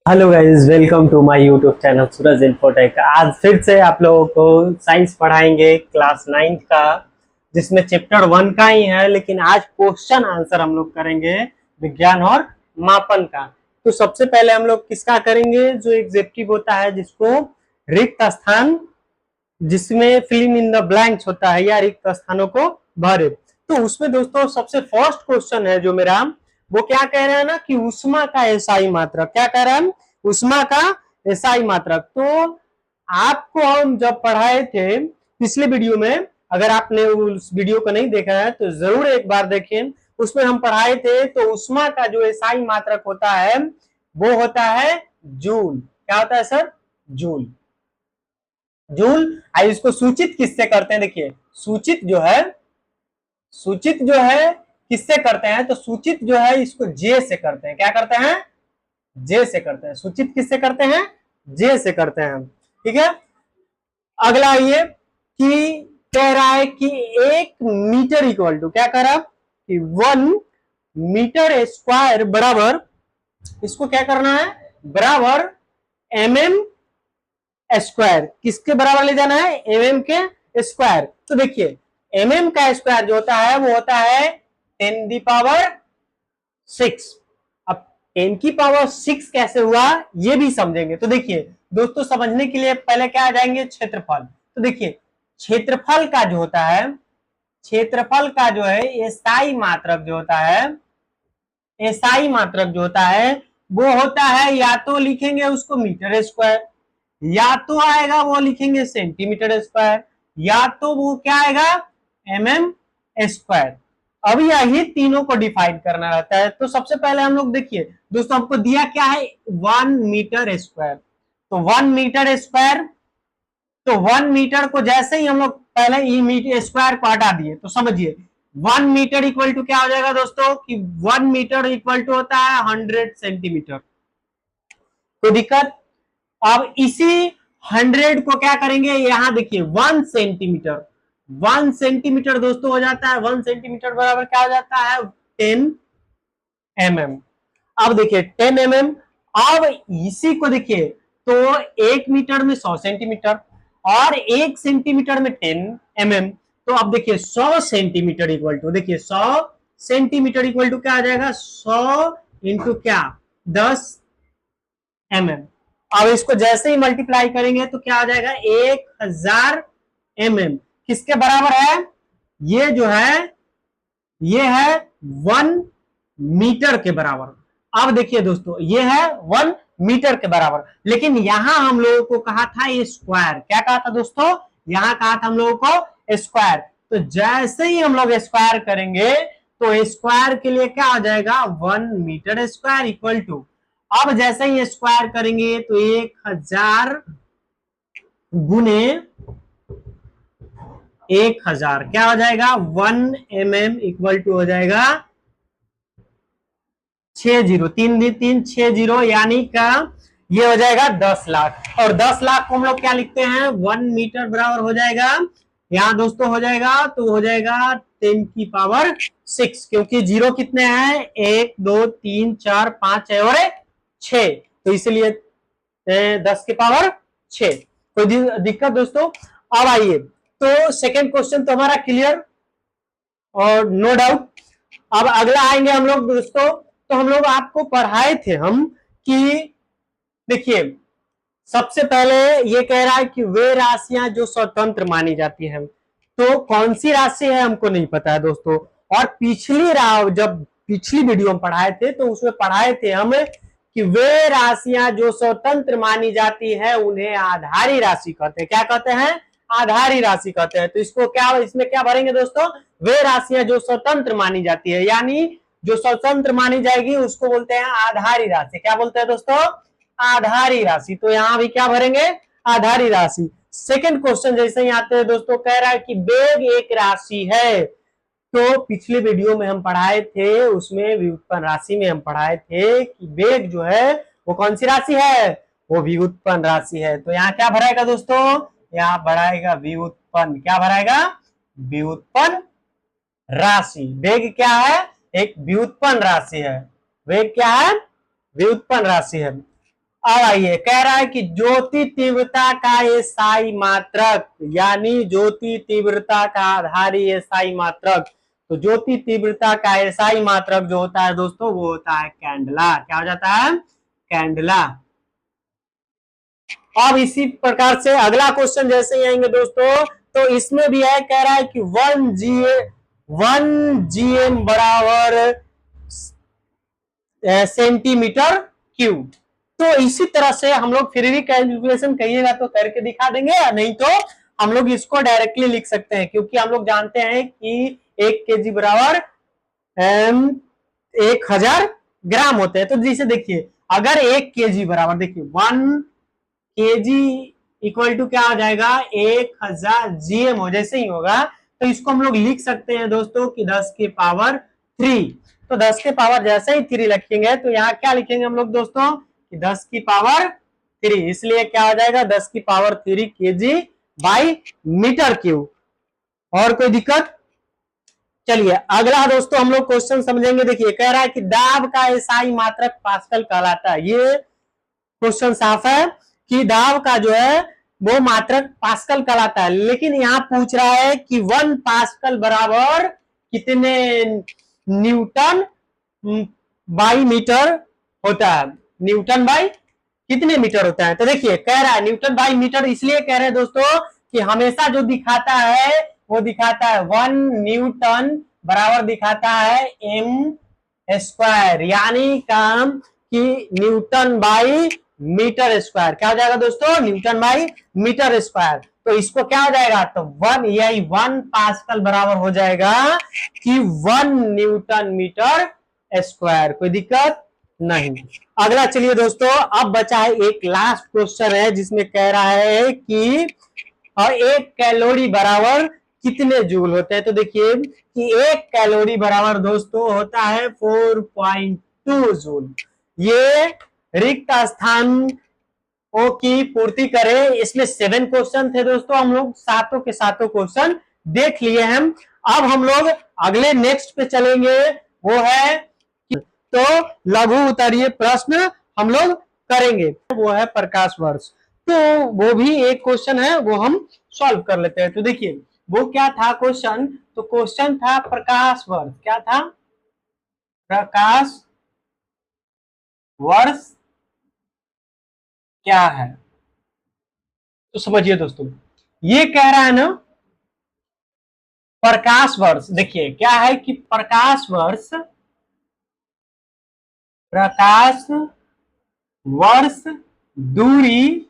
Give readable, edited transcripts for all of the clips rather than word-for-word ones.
Hello guys, welcome to my YouTube channel Suraj Infotech. आज फिर से आप लोगों को साइंस पढ़ाएंगे क्लास 9 का, जिसमें चैप्टर 1 का ही है। लेकिन आज क्वेश्चन आंसर हम लोग करेंगे विज्ञान और मापन का। तो सबसे पहले हम लोग किसका करेंगे, जो एग्जेक्टिव होता है, जिसको रिक्त स्थान, जिसमें फिलिंग इन द ब्लैंक्स होता है या रिक्त स्थानों को भरे। तो उसमें दोस्तों सबसे फर्स्ट क्वेश्चन है जो मेरा, वो क्या कह रहा है ना कि ऊष्मा का एसआई मात्रक। क्या कह रहा है? ऊष्मा का एसआई मात्रक। तो आपको हम जब पढ़ाए थे पिछले वीडियो में, अगर आपने उस वीडियो को नहीं देखा है तो जरूर एक बार देखें। उसमें हम पढ़ाए थे तो ऊष्मा का जो एसआई मात्रक होता है वो होता है जूल। क्या होता है सर? जूल। जूल। आइए इसको सूचित किससे करते हैं? देखिए, सूचित जो है किससे करते हैं? तो सूचित जो है इसको जे से करते हैं। क्या करते हैं? जे से करते हैं। सूचित किससे करते हैं? जे से करते हैं। ठीक है। अगला ये कि कह रहा है कि 1 मीटर इक्वल टू, क्या कह रहा है कि 1 मीटर स्क्वायर बराबर, इसको क्या करना है? बराबर mm स्क्वायर। किसके बराबर ले जाना है? mm के स्क्वायर। तो देखिए, mm का स्क्वायर जो होता है वो होता है 10⁶। अब 10⁶ कैसे हुआ ये भी समझेंगे। तो देखिए दोस्तों, समझने के लिए पहले क्या आ जाएंगे? क्षेत्रफल। तो देखिए, क्षेत्रफल का जो होता है, क्षेत्रफल का जो है एसआई मात्रक जो होता है, एसआई मात्रक जो होता है वो होता है, या तो लिखेंगे उसको मीटर स्क्वायर, या तो आएगा वो लिखेंगे सेंटीमीटर स्क्वायर, या तो वो क्या आएगा? mm square. अब यही तीनों को डिफाइन करना रहता है। तो सबसे पहले हम लोग देखिए दोस्तों, हमको दिया क्या है? 1 मीटर स्क्वायर। तो 1 मीटर स्क्वायर, तो 1 मीटर को जैसे ही हम लोग पहले ई मीटर स्क्वायर को हटा दिए तो समझिए 1 मीटर इक्वल टू क्या हो जाएगा दोस्तों कि 1 मीटर इक्वल टू होता है 100 सेंटीमीटर। कोई दिक्कत? अब इसी 100 को क्या करेंगे? यहां देखिए 1 सेंटीमीटर, 1 सेंटीमीटर दोस्तों हो जाता है, 1 सेंटीमीटर बराबर क्या हो जाता है? 10 mm। अब देखिए 10 mm। अब इसी को देखिए, तो 1 मीटर में 100 सेंटीमीटर और 1 सेंटीमीटर में 10 mm। तो अब देखिए 100 सेंटीमीटर इक्वल टू, देखिए 100 सेंटीमीटर इक्वल टू क्या आ जाएगा? 100 इंटू क्या? 10 mm। अब इसको जैसे ही मल्टीप्लाई करेंगे तो क्या आ जाएगा? 1000 mm। किसके बराबर है? ये जो है ये है 1 मीटर के बराबर। अब देखिए दोस्तों, ये है 1 मीटर के बराबर, लेकिन यहां हम लोगों को कहा था ये स्क्वायर। क्या कहा था दोस्तों? यहां कहा था हम लोगों को स्क्वायर। तो जैसे ही हम लोग स्क्वायर करेंगे तो स्क्वायर के लिए क्या आ जाएगा? 1 मीटर स्क्वायर इक्वल टू, अब जैसे ही स्क्वायर करेंगे तो 1000 गुने 1000 क्या हो जाएगा? 1 mm इक्वल टू हो जाएगा 60, 3 3 60, यानी का ये हो जाएगा 10 लाख। और 10 लाख को हम लोग क्या लिखते हैं? 1 मीटर बराबर हो जाएगा, यहाँ दोस्तों हो जाएगा, तो हो जाएगा 10⁶, क्योंकि जीरो कितने हैं? 1 2 3 4 5 और 6, तो इसलिए 10⁶। कोई दिक्कत दोस्तों? अब आइए, तो सेकेंड क्वेश्चन तो हमारा क्लियर और नो डाउट। अब अगला आएंगे हम लोग दोस्तों, तो हम लोग आपको पढ़ाए थे हम कि देखिए, सबसे पहले ये कह रहा है कि वे राशियां जो स्वतंत्र मानी जाती हैं, तो कौन सी राशि है हमको नहीं पता है दोस्तों। और जब पिछली वीडियो में पढ़ाए थे तो उसमें पढ़ाए थे हम कि वे राशियां जो स्वतंत्र मानी जाती है उन्हें आधारी राशि कहते हैं। क्या कहते हैं? आधारी राशि कहते हैं। तो इसको क्या, इसमें क्या भरेंगे दोस्तों? वे राशियां जो स्वतंत्र मानी जाती है, यानी जो स्वतंत्र मानी जाएगी उसको बोलते हैं आधारी राशि। क्या बोलते हैं दोस्तों? आधारी राशि। तो यहां भी क्या भरेंगे? आधारी राशि। सेकंड क्वेश्चन जैसे ही आते हैं दोस्तों, कह रहा है कि वेग एक राशि है। तो पिछले वीडियो में हम पढ़ाए थे, उसमें व्युत्पन्न राशि में हम पढ़ाए थे कि वेग जो है वो कौन सी राशि है? वो व्युत्पन्न राशि है। तो यहाँ क्या भराएगा दोस्तों? यहाँ भराएगा व्युत्पन्न। क्या भराएगा? व्युत्पन्न राशि। वेग क्या है? एक व्युत्पन्न राशि है। वेग क्या है? व्युत्पन्न राशि है। अब आइए, कह रहा है कि ज्योति तीव्रता का एसआई मात्रक, यानी ज्योति तीव्रता का आधारी एसआई मात्रक। तो ज्योति तीव्रता का एसआई मात्रक जो होता है दोस्तों, वो होता है कैंडला। क्या हो जाता है? कैंडला। अब इसी प्रकार से अगला क्वेश्चन जैसे ही आएंगे दोस्तों, तो इसमें भी है, कह रहा है कि 1 GM बराबर सेंटीमीटर क्यूब। तो इसी तरह से हम लोग फिर भी कैलकुलेशन कहिएगा तो करके दिखा देंगे, या नहीं तो हम लोग इसको डायरेक्टली लिख सकते हैं, क्योंकि हम लोग जानते हैं कि 1 kg बराबर 1000 ग्राम होते हैं। तो जैसे देखिए, अगर 1 kg बराबर, देखिए 1 kg इक्वल टू क्या हो जाएगा? 1000 GM हो, जैसे ही होगा तो इसको हम लोग लिख सकते हैं दोस्तों कि 10⁻3। तो 10⁻, जैसे ही 3 लिखेंगे तो यहाँ क्या लिखेंगे हम लोग दोस्तों कि 10⁻3, इसलिए क्या हो जाएगा? 10⁻3 kg/मीटर क्यूब। और कोई दिक्कत? चलिए अगला दोस्तों हम लोग क्वेश्चन समझेंगे। देखिए, कह रहा है कि दाब का एसआई मात्रक पास्कल कहलाता है। ये क्वेश्चन साफ है कि दाब का जो है वो मात्रक पास्कल कहलाता है, लेकिन यहाँ पूछ रहा है कि 1 पास्कल बराबर कितने न्यूटन बाई मीटर होता है? न्यूटन बाई कितने मीटर होता है? तो देखिए, कह रहा है न्यूटन बाई मीटर, इसलिए कह रहे हैं दोस्तों कि हमेशा जो दिखाता है वो दिखाता है 1 न्यूटन बराबर दिखाता है m², यानी काम कि न्यूटन बाई मीटर स्क्वायर। क्या हो जाएगा दोस्तों? Newton by metre square. तो इसको क्या हो जाएगा? तो 1 पास्कल बराबर हो जाएगा कि 1 न्यूटन मीटर स्क्वायर। कोई दिक्कत नहीं। अगला चलिए दोस्तों, अब बचा है एक लास्ट क्वेश्चन है, जिसमें कह रहा है कि 1 कैलोरी बराबर कितने जूल होते हैं? तो देखिए कि 1 कैलोरी बराबर दोस्तों होता है 4.2 जूल। ये रिक्त स्थान की पूर्ति करे। इसमें 7 क्वेश्चन थे दोस्तों, हम लोग सातों के सातों क्वेश्चन देख लिए हम। अब हम लोग अगले नेक्स्ट पे चलेंगे, वो है तो लघु उत्तरीय प्रश्न हम लोग करेंगे, वो है प्रकाश वर्ष। तो वो भी एक क्वेश्चन है, वो हम सॉल्व कर लेते हैं। तो देखिए वो क्या था क्वेश्चन? तो क्वेश्चन था प्रकाश वर्ष। क्या था? प्रकाश वर्ष क्या है? तो समझिए दोस्तों, ये कह रहा है ना प्रकाश वर्ष। देखिए क्या है कि प्रकाश वर्ष दूरी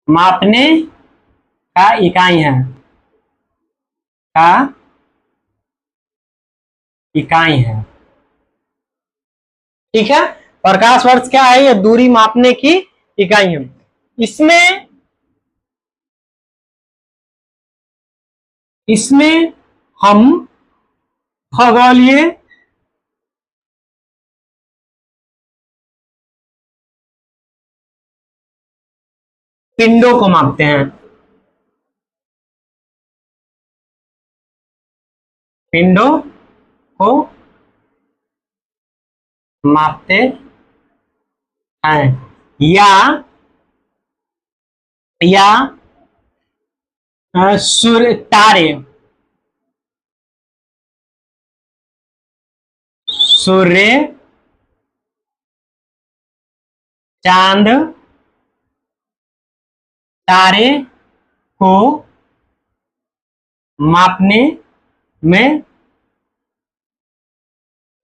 मापने का इकाई है, का इकाई है। ठीक है, प्रकाश वर्ष क्या है? ये दूरी मापने की इकाई है। इसमें हम खगोलीय पिंडों को मापते हैं, पिंडों को मापते हैं, या सूर्य, सूर्य, चांद, तारे को मापने में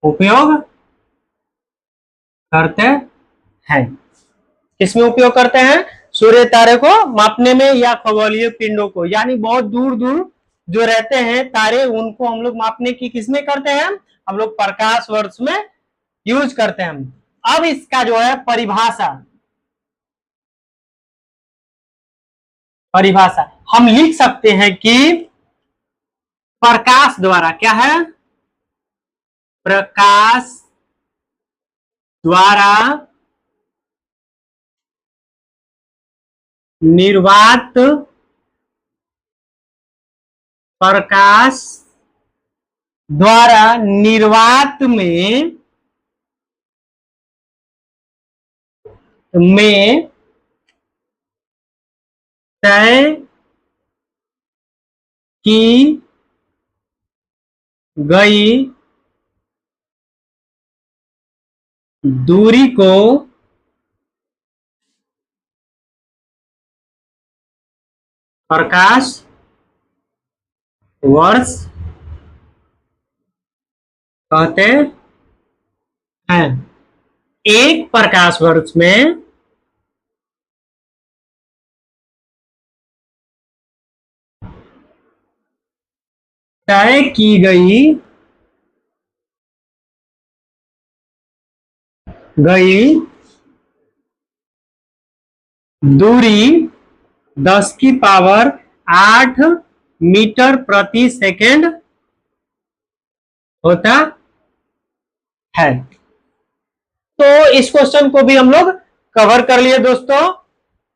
उपयोग करते हैं। किसमें उपयोग करते हैं? सूर्य तारे को मापने में, या खगोलीय पिंडों को, यानी बहुत दूर दूर जो रहते हैं तारे, उनको हम लोग मापने की किसमें करते हैं? हम लोग प्रकाश वर्ष में यूज करते हैं। अब इसका जो है परिभाषा हम लिख सकते हैं कि प्रकाश द्वारा, क्या है? प्रकाश द्वारा निर्वात प्रकाश द्वारा निर्वात में तय की गई दूरी को प्रकाश वर्ष कहते हैं। एक प्रकाश वर्ष में तय की गई दूरी 10 की पावर 8 मीटर प्रति सेकंड होता है। तो इस क्वेश्चन को भी हम लोग कवर कर लिए दोस्तों।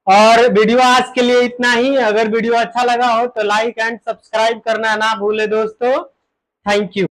और वीडियो आज के लिए इतना ही। अगर वीडियो अच्छा लगा हो तो लाइक एंड सब्सक्राइब करना ना भूले दोस्तों। Thank you.